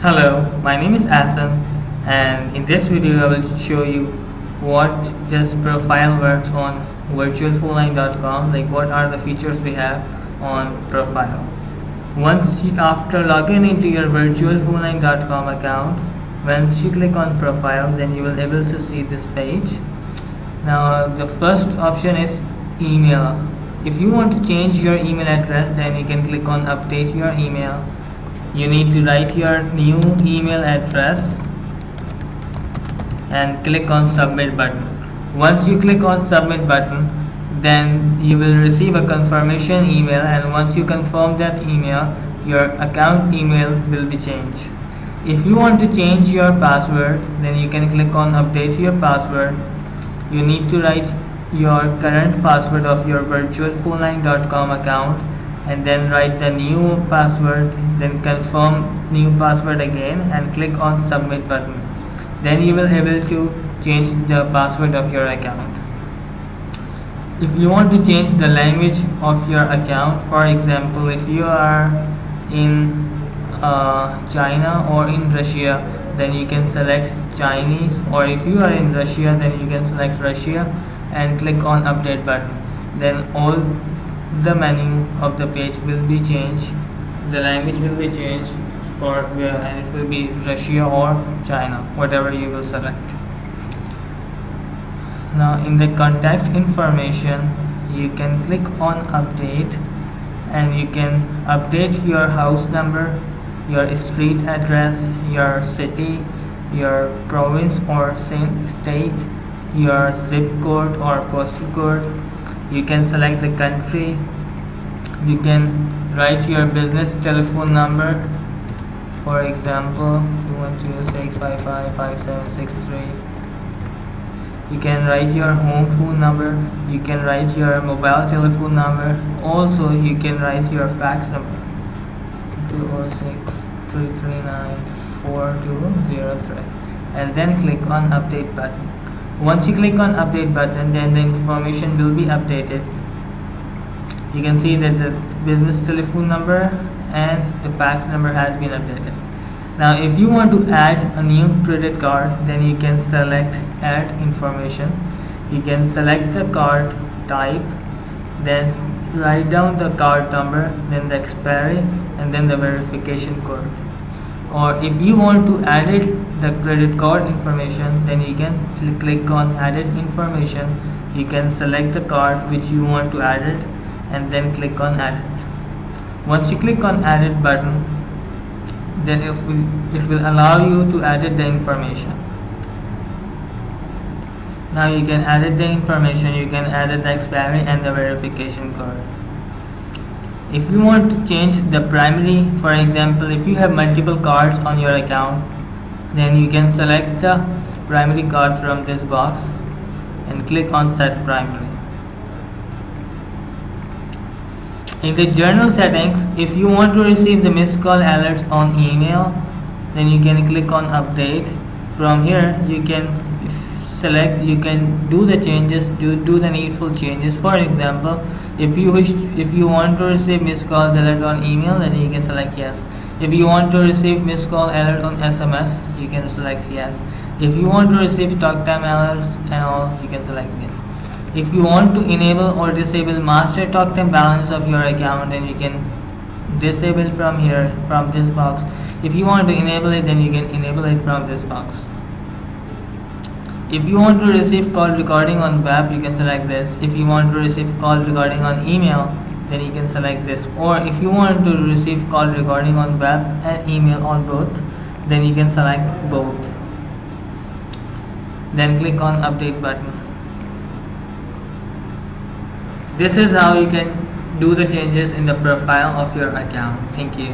Hello, my name is Asan, and in this video I will show you what this profile works on virtualphone9.com, like what are the features we have on profile. After logging into your virtualphone9.com account, once you click on profile, then you will able to see this page. Now the first option is email. If you want to change your email address, then you can click on update your email. You need to write your new email address and click on submit button. Once you click on submit button, then you will receive a confirmation email, and once you confirm that email, your account email will be changed. If you want to change your password, then you can click on update your password. You need to write your current password of your virtualphone9.com account and then write the new password, then confirm new password again and click on submit button. Then you will able to change the password of your account. If you want to change the language of your account, for example, if you are in China or in Russia, then you can select Chinese, or if you are in Russia, then you can select Russia and click on update button. Then all the menu of the page will be changed, the language will be changed and it will be Russia or China, whatever you will select. Now in the contact information, you can click on update and you can update your house number, your street address, your city, your province or state, your zip code or postal code. You can select the country. You can write your business telephone number. For example, 212-655-5763. You can write your home phone number. You can write your mobile telephone number. Also, you can write your fax number, 206-339-4203, and then click on update button. Once you click on update button, then the information will be updated. You can see that the business telephone number and the fax number has been updated. Now if you want to add a new credit card, then you can select add information. You can select the card type, then write down the card number, then the expiry, and then the verification code. Or if you want to edit the credit card information, then you can click on edit information. You can select the card which you want to edit and then click on edit. Once you click on edit button, then it will allow you to edit the information. Now you can edit the information, you can edit the expiry and the verification code. If you want to change the primary, for example, if you have multiple cards on your account, then you can select the primary card from this box and click on set primary. In the general settings, if you want to receive the missed call alerts on email, then you can click on update. From here you can select, you can do the changes, do the needful changes. For example, if you want to receive missed calls alert on email, then you can select yes. If you want to receive missed call alert on SMS, you can select yes. If you want to receive talk time alerts and all, you can select yes. If you want to enable or disable master talk time balance of your account, then you can disable from here, from this box. If you want to enable it, then you can enable it from this box. If you want to receive call recording on web, you can select this. If you want to receive call recording on email, then you can select this. Or if you want to receive call recording on web and email on both, then you can select both. Then click on update button. This is how you can do the changes in the profile of your account. Thank you.